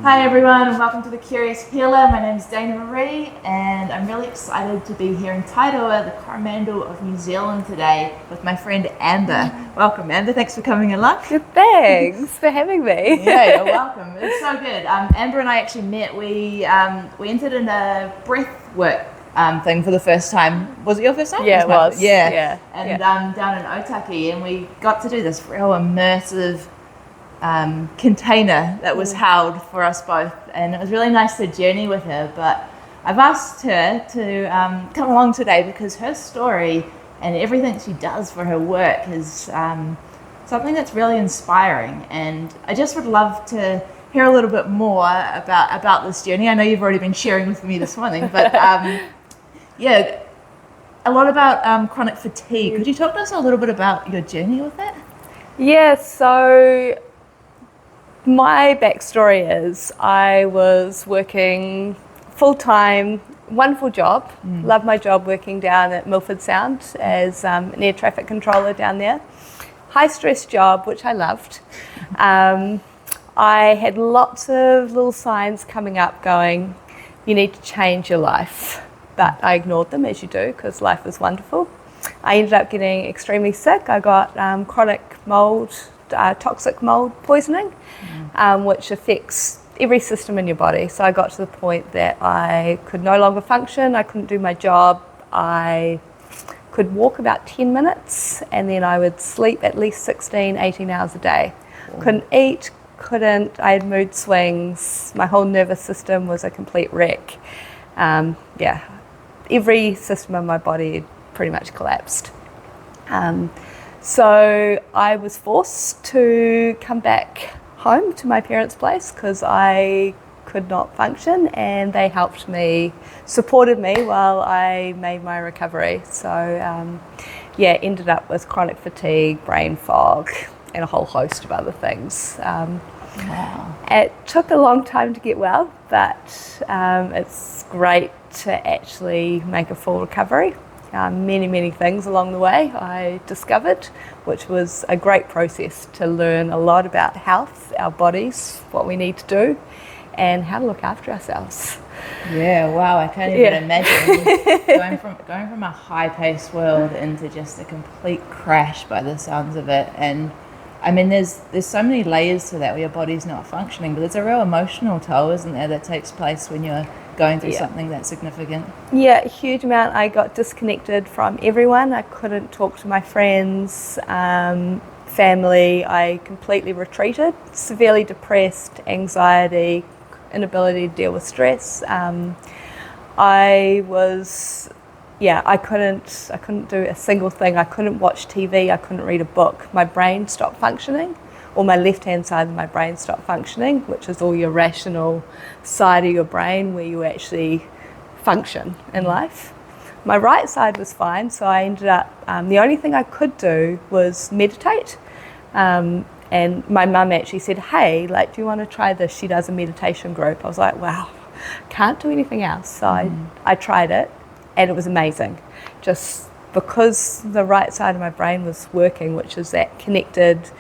Hi everyone and welcome to The Curious Healer. My name is Dana Marie and I'm really excited to be here in Tairua, the Coromandel of New Zealand today with my friend Amber. Welcome Amber, thanks for coming along. Good, thanks for having me. Yeah, you're welcome. It's so good. Amber and I actually met, we entered in a breath work thing for the first time. Was it your first time? Yeah, it was. Yeah. And down in Otaki, and we got to do this real immersive container that was held for us both, and it was really nice to journey with her. But I've asked her to come along today because her story and everything she does for her work is something that's really inspiring, and I just would love to hear a little bit more about this journey. I know you've already been sharing with me this morning, but yeah, a lot about chronic fatigue. Could you talk to us a little bit about your journey with that? Yeah, so my backstory is I was working full-time, wonderful job, loved my job working down at Milford Sound as an air traffic controller down there. High stress job, which I loved. I had lots of little signs coming up going, you need to change your life. But I ignored them, as you do, because life was wonderful. I ended up getting extremely sick. I got chronic mold, toxic mold poisoning, which affects every system in your body. So I got to the point that I could no longer function. I couldn't do my job. I could walk about 10 minutes and then I would sleep at least 16, 18 hours a day. Couldn't eat, I had mood swings. My whole nervous system was a complete wreck. Every system in my body had pretty much collapsed. So I was forced to come back home to my parents' place because I could not function, and they helped me, supported me while I made my recovery. So ended up with chronic fatigue, brain fog, and a whole host of other things. Wow. It took a long time to get well, but it's great to actually make a full recovery. Many things along the way I discovered, which was a great process to learn a lot about health, our bodies, what we need to do, and how to look after ourselves. Yeah, wow, I can't even imagine going from a high-paced world into just a complete crash by the sounds of it. And I mean, there's so many layers to that where your body's not functioning, but there's a real emotional toll, isn't there, that takes place when you're going through something that significant? Yeah, a huge amount. I got disconnected from everyone. I couldn't talk to my friends, family. I completely retreated, severely depressed, anxiety, inability to deal with stress. I couldn't do a single thing. I couldn't watch TV. I couldn't read a book. My brain stopped functioning, or my left-hand side of my brain stopped functioning, which is all your rational side of your brain where you actually function in life. My right side was fine, so I ended up, the only thing I could do was meditate. And my mum actually said, hey, do you want to try this? She does a meditation group. I was like, wow, can't do anything else. So I tried it, and it was amazing. Just because the right side of my brain was working, which is that connected,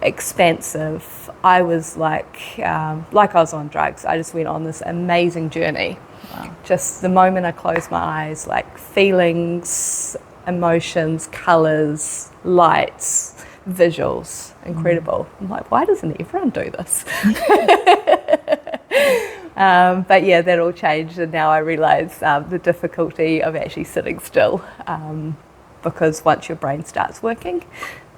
expansive. I was like I was on drugs. I just went on this amazing journey. Wow. Just the moment I closed my eyes, like feelings, emotions, colours, lights, visuals, incredible. I'm like, why doesn't everyone do this? But yeah, that all changed, and now I realise the difficulty of actually sitting still, because once your brain starts working,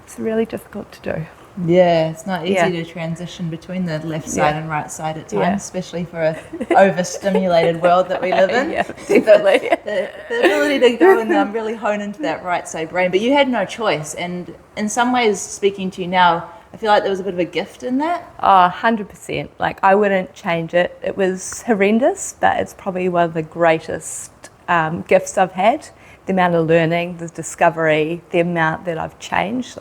it's really difficult to do. Yeah, it's not easy to transition between the left side and right side at times, especially for a overstimulated world that we live in. Yeah, definitely. The ability to go and really hone into that right side brain. But you had no choice, and in some ways, speaking to you now, I feel like there was a bit of a gift in that. Oh, 100%. I wouldn't change it. It was horrendous, but it's probably one of the greatest gifts I've had. The amount of learning, the discovery, the amount that I've changed.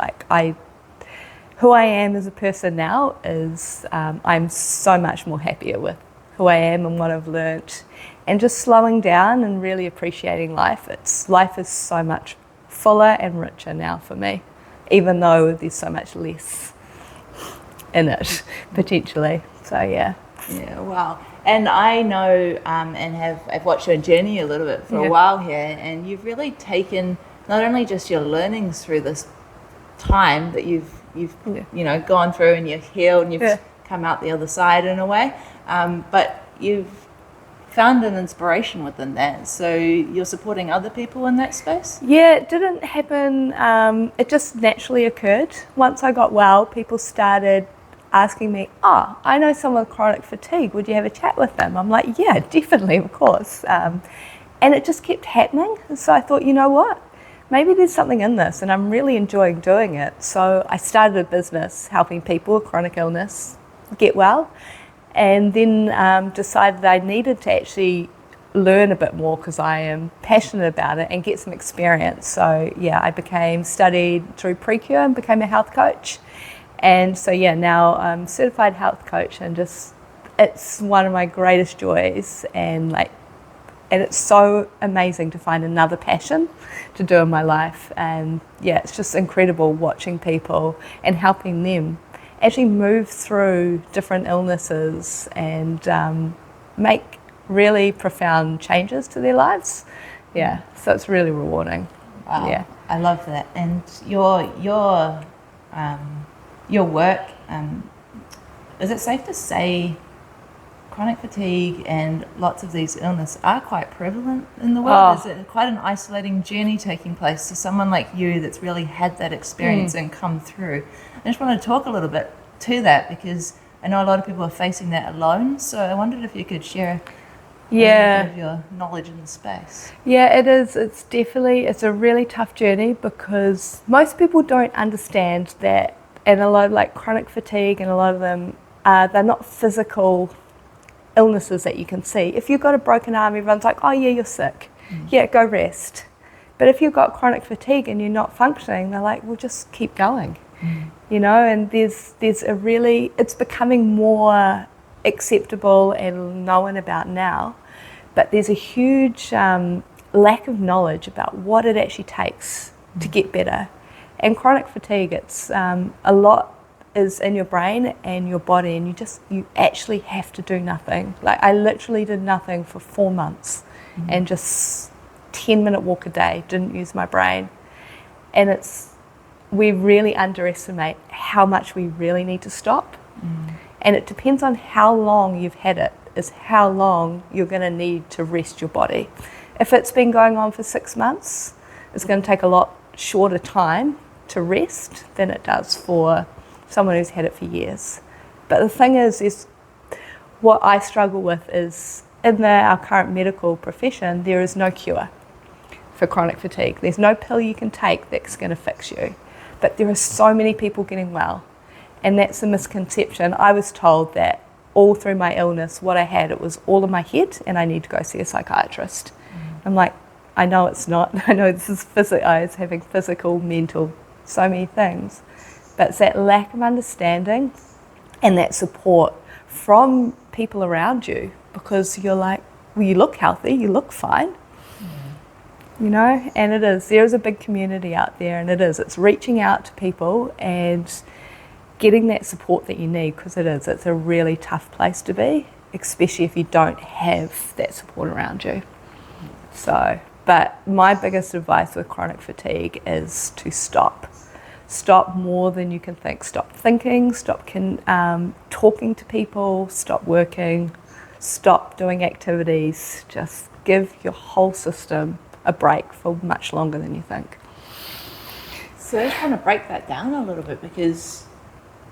Who I am as a person now is, I'm so much more happier with who I am and what I've learnt, and just slowing down and really appreciating life. Life is so much fuller and richer now for me, even though there's so much less. in it, potentially. So yeah. Yeah, wow. And I know I've watched your journey a little bit for a while here, and you've really taken not only just your learnings through this time that you've gone through and you've healed and you've come out the other side in a way, but you've found an inspiration within that. So you're supporting other people in that space? Yeah, it didn't happen. It just naturally occurred. Once I got well, people started asking me, oh, I know someone with chronic fatigue, would you have a chat with them? I'm like, yeah, definitely, of course. And it just kept happening. And so I thought, you know what? Maybe there's something in this, and I'm really enjoying doing it. So I started a business helping people with chronic illness get well, and then decided that I needed to actually learn a bit more because I am passionate about it and get some experience. So yeah, I studied through Precure and became a health coach. And so yeah, now I'm certified health coach, and it's one of my greatest joys, and it's so amazing to find another passion to do in my life. And yeah, it's just incredible watching people and helping them actually move through different illnesses and make really profound changes to their lives. Yeah, so it's really rewarding. Wow, yeah. I love that. And your work, is it safe to say chronic fatigue and lots of these illnesses are quite prevalent in the world? Is it quite an isolating journey taking place to someone like you that's really had that experience and come through? I just want to talk a little bit to that, because I know a lot of people are facing that alone. So I wondered if you could share a little bit of your knowledge in the space. Yeah, it is. It's a really tough journey, because most people don't understand that, and a lot of chronic fatigue, and a lot of them, they're not physical illnesses that you can see. If you've got a broken arm, everyone's like, oh yeah, you're sick. Yeah, go rest. But if you've got chronic fatigue and you're not functioning, they're like, well, just keep going. And it's becoming more acceptable and known about now, but there's a huge lack of knowledge about what it actually takes to get better. And chronic fatigue, it's a lot is in your brain and your body, and you actually have to do nothing. I literally did nothing for 4 months and just 10-minute walk a day, didn't use my brain. And we really underestimate how much we really need to stop. And it depends on how long you've had it, is how long you're going to need to rest your body. If it's been going on for 6 months, it's going to take a lot shorter time to rest than it does for someone who's had it for years. But the thing is what I struggle with is, in our current medical profession, there is no cure for chronic fatigue. There's no pill you can take that's going to fix you. But there are so many people getting well, and that's a misconception. I was told that all through my illness, what I had, it was all in my head, and I need to go see a psychiatrist. I'm like, I know it's not. I know this is I was having physical, mental, so many things. But it's that lack of understanding and that support from people around you, because you're like, well, you look healthy, you look fine. And there is a big community out there, and it's reaching out to people and getting that support that you need, because it's a really tough place to be, especially if you don't have that support around you. So, but my biggest advice with chronic fatigue is to stop more than you can think. Stop thinking, stop talking to people, stop working, stop doing activities. Just give your whole system a break for much longer than you think. So I just want to break that down a little bit, because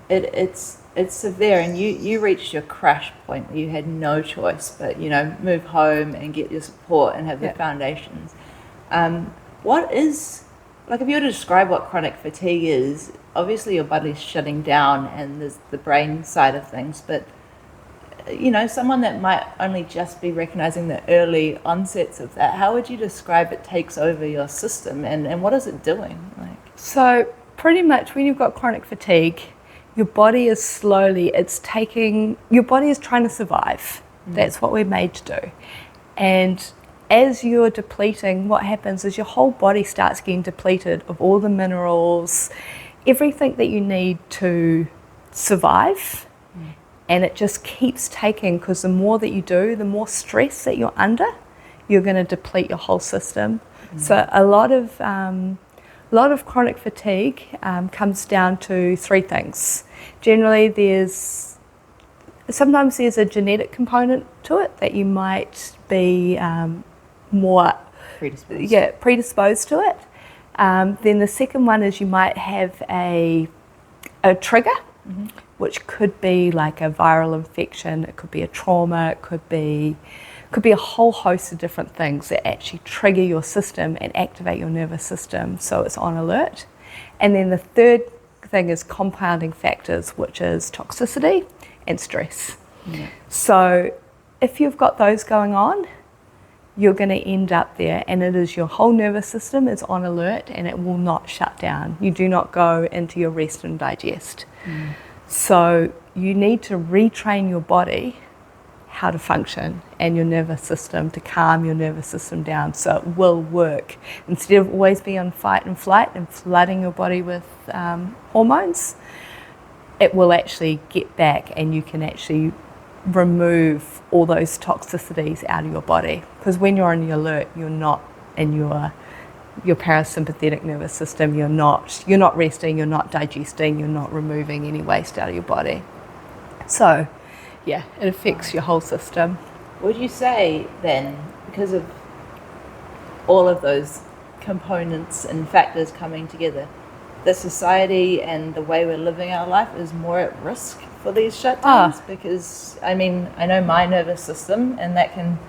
it's severe, and you reached your crash point where you had no choice but move home and get your support and have the foundations. What is, if you were to describe what chronic fatigue is, obviously your body's shutting down and there's the brain side of things, but someone that might only just be recognizing the early onsets of that, how would you describe it takes over your system, and what is it doing? So pretty much when you've got chronic fatigue, your body is your body is trying to survive. That's what we're made to do. And as you're depleting, what happens is your whole body starts getting depleted of all the minerals, everything that you need to survive. And it just keeps taking, because the more that you do, the more stress that you're under, you're going to deplete your whole system. So a lot of chronic fatigue comes down to three things. Generally, sometimes there's a genetic component to it that you might be more predisposed to it. Then the second one is you might have a trigger, which could be like a viral infection, it could be a trauma, it could be a whole host of different things that actually trigger your system and activate your nervous system so it's on alert. And then the third thing is compounding factors, which is toxicity and stress. So if you've got those going on, you're going to end up there, and it is your whole nervous system is on alert and it will not shut down. You do not go into your rest and digest. So you need to retrain your body how to function and your nervous system to calm your nervous system down so it will work. Instead of always being on fight and flight and flooding your body with hormones, it will actually get back and you can actually remove all those toxicities out of your body. Because when you're on the alert, you're not in your parasympathetic nervous system, you're not resting, you're not digesting, you're not removing any waste out of your body. So yeah, it affects your whole system. Would you say then, because of all of those components and factors coming together, that society and the way we're living our life is more at risk for these shutdowns? Because I mean, I know my nervous system, and that can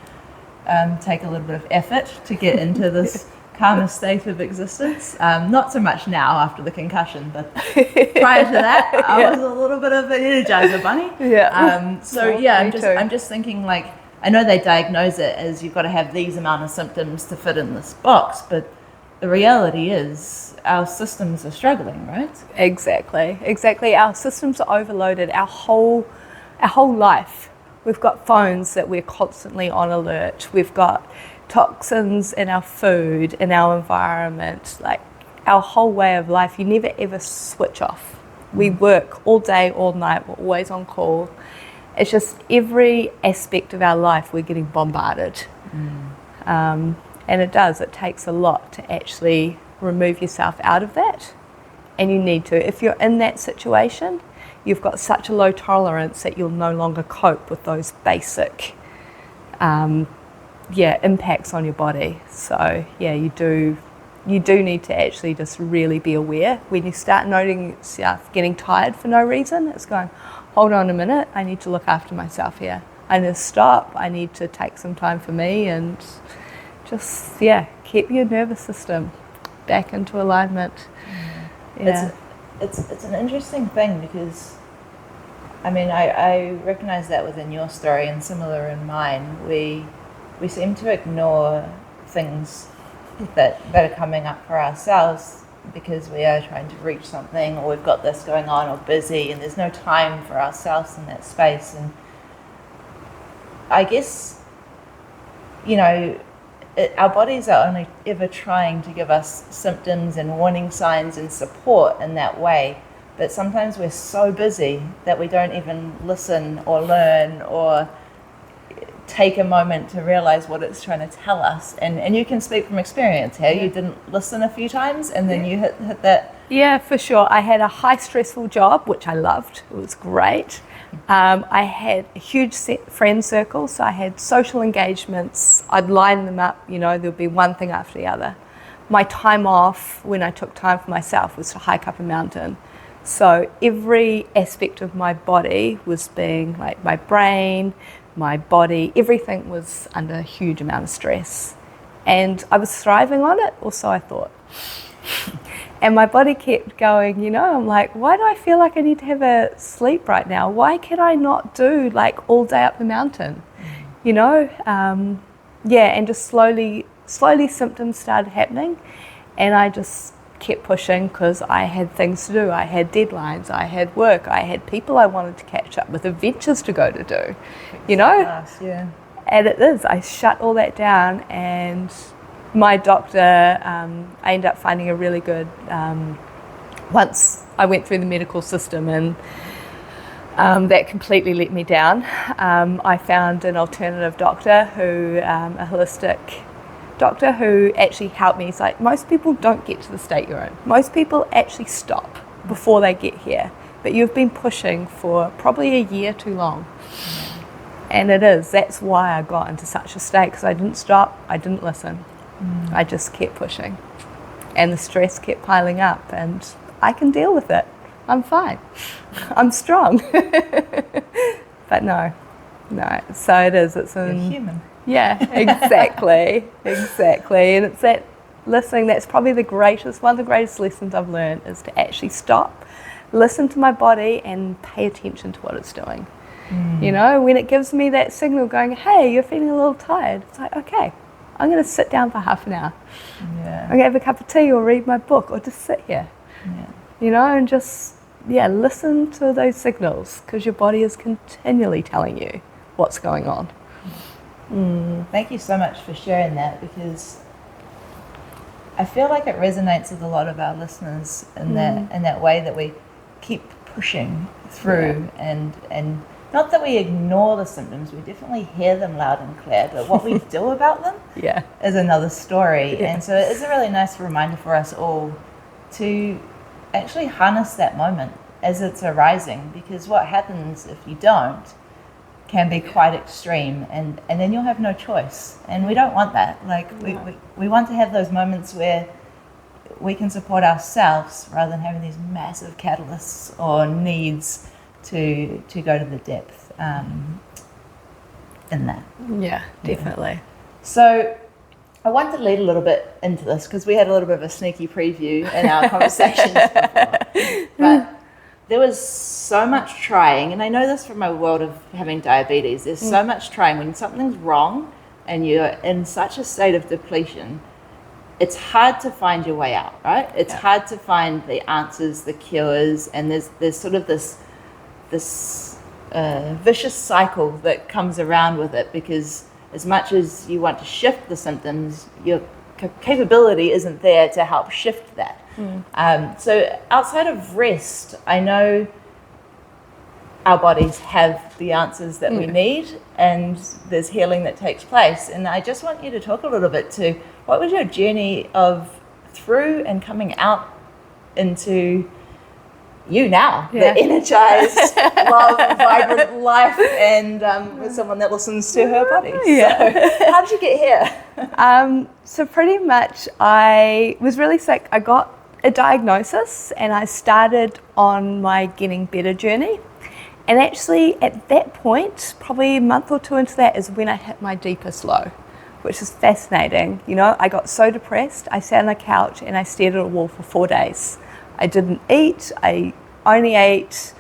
take a little bit of effort to get into this calmer state of existence. Not so much now after the concussion, but prior to that, I was a little bit of an energizer bunny. I'm just thinking, like, I know they diagnose it as you've got to have these amount of symptoms to fit in this box, but the reality is our systems are struggling, right? Exactly. Our systems are overloaded. Our whole life. We've got phones that we're constantly on alert. We've got toxins in our food, in our environment, like our whole way of life. You never ever switch off. We work all day, all night, we're always on call. It's just every aspect of our life we're getting bombarded. And it takes a lot to actually remove yourself out of that. And you need to. If you're in that situation, you've got such a low tolerance that you'll no longer cope with those basic impacts on your body. So you do need to actually just really be aware. When you start noticing yourself getting tired for no reason, it's going, hold on a minute, I need to look after myself here. I need to stop, I need to take some time for me and just keep your nervous system back into alignment. It's an interesting thing, because I mean, I recognize that within your story and similar in mine. We seem to ignore things that are coming up for ourselves because we are trying to reach something, or we've got this going on, or busy, and there's no time for ourselves in that space. And I guess, our bodies are only ever trying to give us symptoms and warning signs and support in that way. But sometimes we're so busy that we don't even listen or learn or take a moment to realize what it's trying to tell us. And you can speak from experience here. You didn't listen a few times and then you hit that. Yeah, for sure. I had a high stressful job, which I loved. It was great. I had a huge friend circle, so I had social engagements. I'd line them up, there'd be one thing after the other. My time off, when I took time for myself, was to hike up a mountain. So every aspect of my body was being, like, my brain, my body, everything was under a huge amount of stress. And I was thriving on it, or so I thought. And my body kept going, I'm like, why do I feel like I need to have a sleep right now? Why can I not do like all day up the mountain? And just slowly symptoms started happening, and I just kept pushing because I had things to do. I had deadlines, I had work, I had people I wanted to catch up with, adventures to go to do, Class, yeah. And I shut all that down, and my doctor, I ended up finding a really good, once I went through the medical system, and That completely let me down. I found an alternative doctor a holistic doctor who actually helped me. He's like, most people don't get to the state you're in. Most people actually stop before they get here. But you've been pushing for probably a year too long. And that's why I got into such a state, because I didn't stop, I didn't listen. I just kept pushing. And the stress kept piling up, and I can deal with it. I'm fine. I'm strong. But no. So it is. You're human. Yeah, exactly. And it's that listening, that's probably one of the greatest lessons I've learned, is to actually stop, listen to my body and pay attention to what it's doing. You know, when it gives me that signal going, hey, you're feeling a little tired, it's like, okay, I'm going to sit down for half an hour. I'm going to have a cup of tea or read my book or just sit here. You know, and just, listen to those signals, because your body is continually telling you what's going on. Thank you so much for sharing that, because I feel like it resonates with a lot of our listeners in that way, that we keep pushing through and not that we ignore the symptoms, we definitely hear them loud and clear, but what we do about them is another story. And so it's a really nice reminder for us all to actually harness that moment as it's arising, because what happens if you don't can be quite extreme, and then you'll have no choice, and we don't want that. Like we want to have those moments where we can support ourselves rather than having these massive catalysts or needs to go to the depth in that. Yeah, definitely. So I want to lead a little bit into this, because we had a little bit of a sneaky preview in our conversations before. But there was so much trying, and I know this from my world of having diabetes, there's so much trying. When something's wrong and you're in such a state of depletion, it's hard to find your way out, right? It's hard to find the answers, the cures, and there's sort of this vicious cycle that comes around with it, because as much as you want to shift the symptoms, your capability isn't there to help shift that. So outside of rest, I know our bodies have the answers that we need, and there's healing that takes place. And I just want you to talk a little bit to what was your journey of through and coming out into you now, the energized, love, vibrant life, and with someone that listens to her body. So how did you get here? So pretty much I was really sick. I got a diagnosis and I started on my getting better journey. And actually at that point, probably a month or two into that, is when I hit my deepest low, which is fascinating. You know, I got so depressed, I sat on a couch and I stared at a wall for 4 days. I didn't eat. I only ate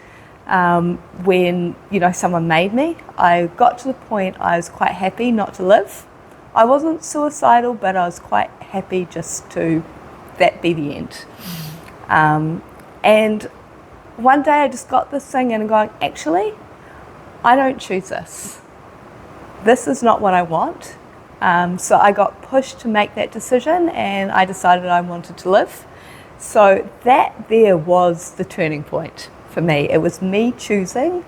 when, someone made me. I got to the point I was quite happy not to live. I wasn't suicidal, but I was quite happy just to that be the end. And one day I just got this thing and I'm going, actually, I don't choose this. This is not what I want. So I got pushed to make that decision, and I decided I wanted to live. So that there was the turning point for me. It was me choosing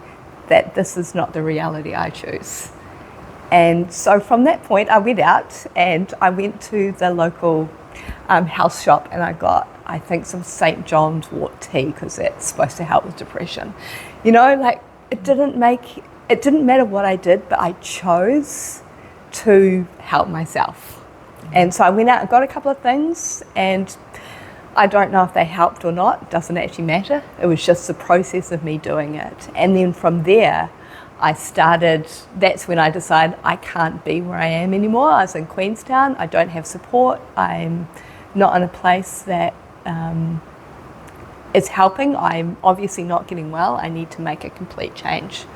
that this is not the reality I choose. And so from that point, I went out and I went to the local house shop, and I got, I think, some St. John's wort tea, because it's supposed to help with depression. It didn't matter what I did, but I chose to help myself. And so I went out and got a couple of things, and I don't know if they helped or not. It doesn't actually matter. It was just the process of me doing it. And then from there, that's when I decided I can't be where I am anymore. I was in Queenstown. I don't have support. I'm not in a place that is helping. I'm obviously not getting well. I need to make a complete change.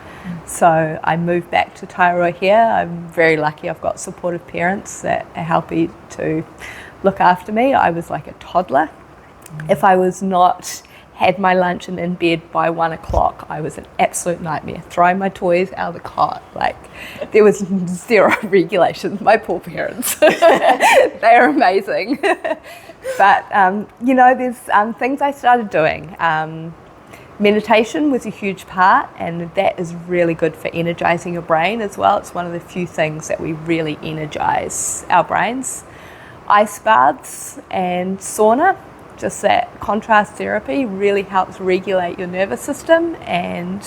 So I moved back to Tairoa here. I'm very lucky. I've got supportive parents that are happy to look after me. I was like a toddler. If I was not had my lunch and in bed by 1 o'clock, I was an absolute nightmare. Throwing my toys out of the cot. There was zero regulation. My poor parents. They are amazing. But, there's things I started doing. Meditation was a huge part, and that is really good for energizing your brain as well. It's one of the few things that we really energize our brains. Ice baths and sauna, just that contrast therapy, really helps regulate your nervous system and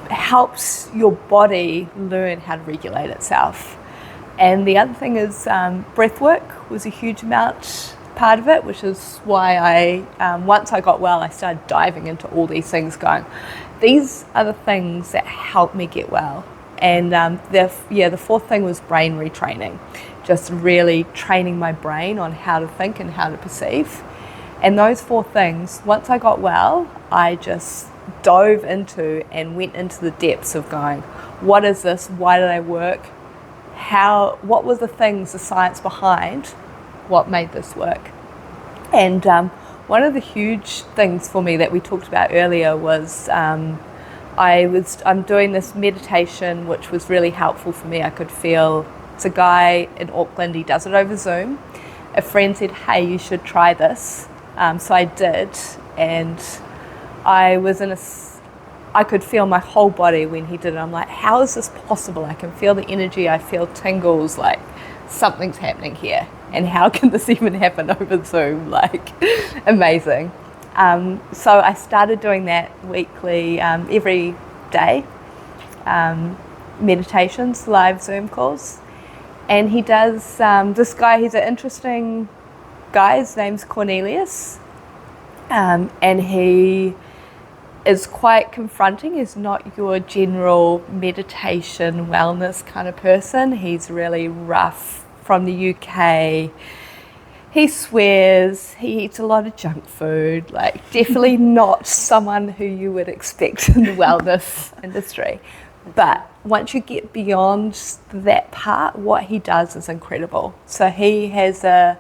helps your body learn how to regulate itself. And the other thing is breath work was a huge amount part of it, which is why I once I got well, I started diving into all these things, going, these are the things that help me get well. And the fourth thing was brain retraining, just really training my brain on how to think and how to perceive. And those four things, once I got well, I just dove into and went into the depths of going, what is this? Why did I work? What were the things, the science behind what made this work? And one of the huge things for me that we talked about earlier was I'm doing this meditation, which was really helpful for me. I could feel, it's a guy in Auckland, he does it over Zoom. A friend said, hey, you should try this. So I did, and I could feel my whole body when he did it. I'm like, how is this possible? I can feel the energy, I feel tingles, like something's happening here. And how can this even happen over Zoom? Like, amazing. So I started doing that weekly, every day, meditations, live Zoom calls. And he does, this guy, he's an interesting guy, his name's Cornelius. And he is quite confronting. He's not your general meditation, wellness kind of person. He's really rough, from the UK. He swears, he eats a lot of junk food, like definitely not someone who you would expect in the wellness industry. But once you get beyond that part, what he does is incredible. So he has a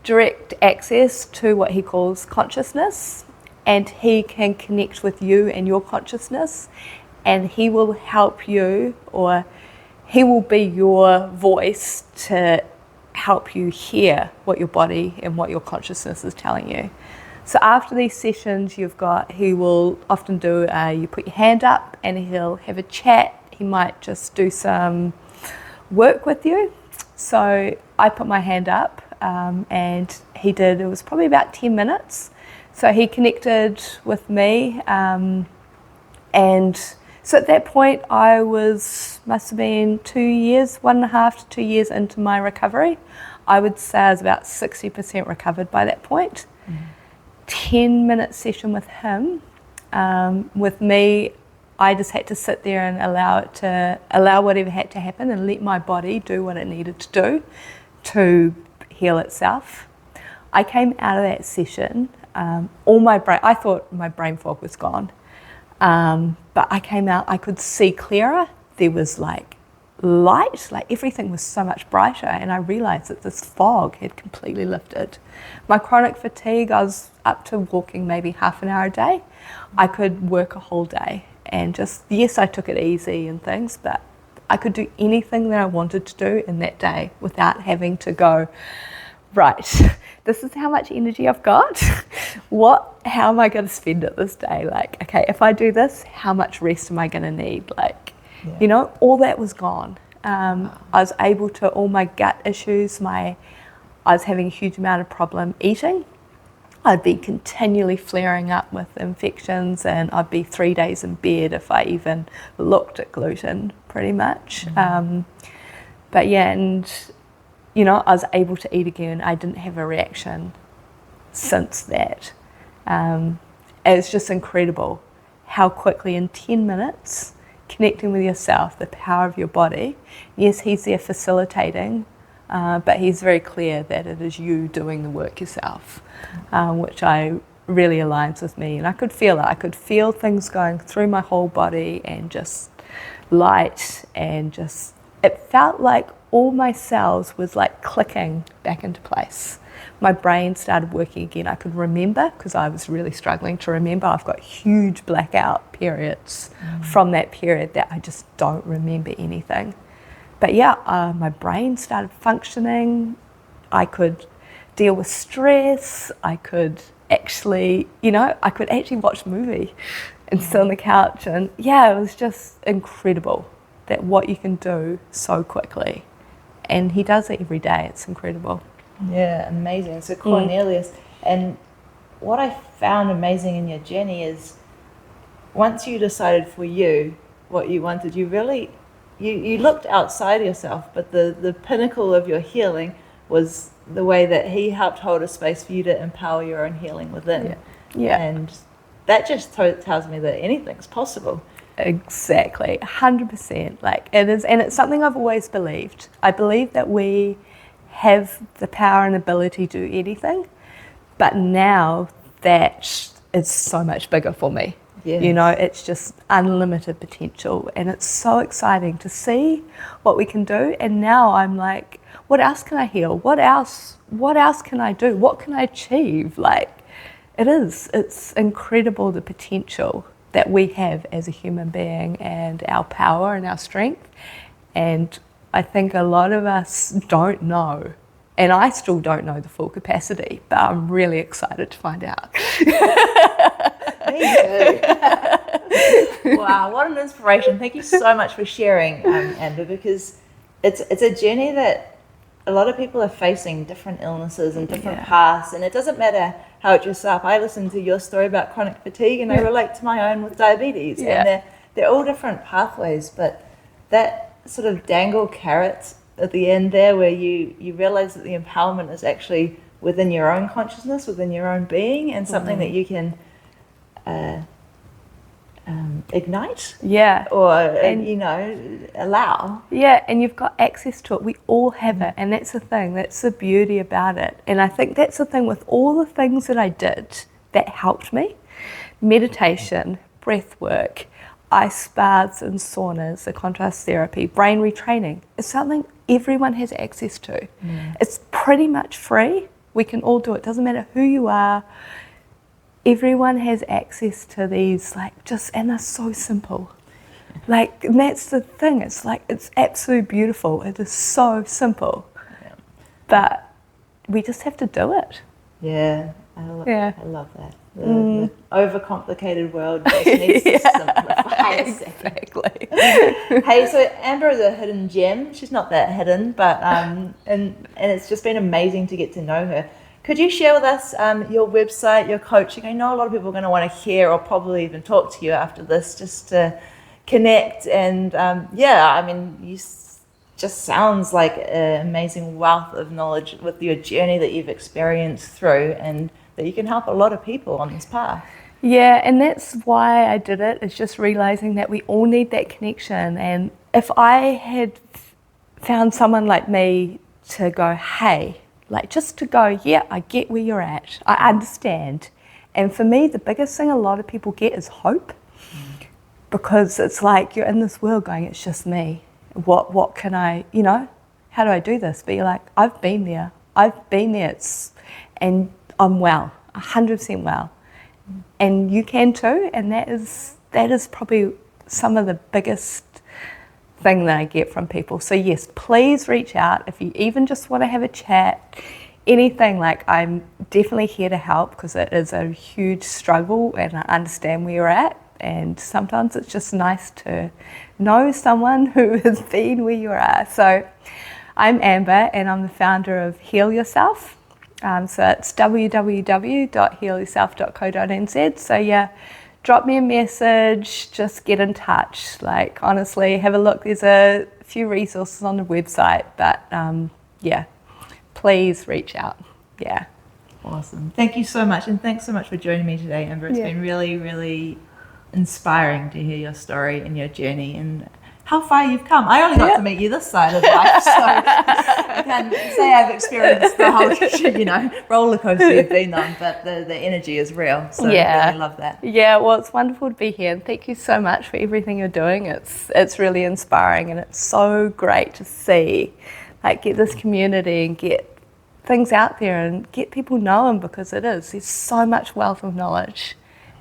direct access to what he calls consciousness, and he can connect with you and your consciousness, and he will help you, or he will be your voice to help you hear what your body and what your consciousness is telling you. So after these sessions, he will often do, you put your hand up and he'll have a chat. He might just do some work with you. So I put my hand up and he did, it was probably about 10 minutes. So he connected with me and so at that point I must have been 2 years, 1.5 to 2 years into my recovery. I would say I was about 60% recovered by that point. 10-minute session with him. With me, I just had to sit there and allow whatever had to happen and let my body do what it needed to do to heal itself. I came out of that session, I thought my brain fog was gone. But I came out, I could see clearer. There was like light, like everything was so much brighter, and I realized that this fog had completely lifted. My chronic fatigue, I was up to walking maybe half an hour a day. I could work a whole day and just, yes, I took it easy and things, but I could do anything that I wanted to do in that day without having to go, right, this is how much energy I've got. How am I going to spend it this day? Like, okay, if I do this, how much rest am I going to need? Like, all that was gone. I was able to, all my gut issues, I was having a huge amount of problem eating. I'd be continually flaring up with infections, and I'd be 3 days in bed if I even looked at gluten, pretty much. But yeah, and I was able to eat again. I didn't have a reaction since that. It's just incredible how quickly in 10 minutes, connecting with yourself, the power of your body. Yes, he's there facilitating, but he's very clear that it is you doing the work yourself, which really aligns with me. And I could feel it. I could feel things going through my whole body, and just light, and just, it felt like all my cells was like clicking back into place. My brain started working again. I could remember, because I was really struggling to remember. I've got huge blackout periods from that period that I just don't remember anything. But yeah, my brain started functioning. I could deal with stress. I could actually, I could actually watch a movie and sit on the couch, and it was just incredible that what you can do so quickly. And he does it every day. It's incredible. Yeah, amazing. So Cornelius, and what I found amazing in your journey is once you decided for you what you wanted, you really, you looked outside yourself, but the pinnacle of your healing was the way that he helped hold a space for you to empower your own healing within. Yeah. And that just tells me that anything's possible. Exactly, 100%. Like it is, and it's something I've always believed. I believe that we have the power and ability to do anything, but now that is so much bigger for me. Yes. It's just unlimited potential, and it's so exciting to see what we can do. And now I'm like, what else can I heal? What else can I do? What can I achieve? Like, it's incredible, the potential that we have as a human being, and our power and our strength. And I think a lot of us don't know, and I still don't know the full capacity, but I'm really excited to find out. Me too. Wow, what an inspiration. Thank you so much for sharing, Amber, because it's a journey that a lot of people are facing different illnesses and different paths, and it doesn't matter how it dress up. I listened to your story about chronic fatigue, and I relate to my own with diabetes, and they're all different pathways, but that sort of dangle carrot at the end there, where you realize that the empowerment is actually within your own consciousness, within your own being, and something that you can ignite, or allow. Yeah, and you've got access to it. We all have it, and that's the thing. That's the beauty about it. And I think that's the thing with all the things that I did that helped me: meditation, breath work, ice baths and saunas, the contrast therapy, brain retraining. It's something everyone has access to. It's pretty much free. We can all do it. Doesn't matter who you are. Everyone has access to these, and they're so simple. And that's the thing. It's it's absolutely beautiful. It is so simple, but we just have to do it. Yeah, I love that. The overcomplicated world just needs to simplify. Exactly. Hey, so Amber is a hidden gem. She's not that hidden, but and it's just been amazing to get to know her. Could you share with us your website, your coaching? I know a lot of people are going to want to hear or probably even talk to you after this, just to connect. And you just sounds like an amazing wealth of knowledge with your journey that you've experienced through, and that you can help a lot of people on this path. Yeah, and that's why I did it. It's just realizing that we all need that connection. And if I had found someone like me to go, hey, just to go, yeah, I get where you're at. I understand. And for me, the biggest thing a lot of people get is hope. Because it's you're in this world going, it's just me. What can I, how do I do this? But you're like, I've been there. And I'm well, 100% well. And you can too. And that is probably some of the biggest thing that I get from people. So yes, please reach out if you even just want to have a chat, anything. I'm definitely here to help, because it is a huge struggle, and I understand where you're at, and sometimes it's just nice to know someone who has been where you are. So I'm Amber, and I'm the founder of Heal Yourself. So it's www.healyourself.co.nz. So drop me a message, just get in touch. Honestly, have a look. There's a few resources on the website, but please reach out. Yeah. Awesome. Thank you so much. And thanks so much for joining me today, Amber. It's been really, really inspiring to hear your story and your journey and how far you've come. I only got to meet you this side of life, so I can't say I've experienced the whole roller coaster you've been on, but the energy is real. So I really love that. Yeah, well, it's wonderful to be here, and thank you so much for everything you're doing. It's really inspiring, and it's so great to see, get this community and get things out there and get people knowing, because there's so much wealth of knowledge.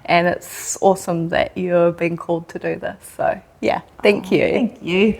And it's awesome that you're being called to do this. So, thank you. Thank you.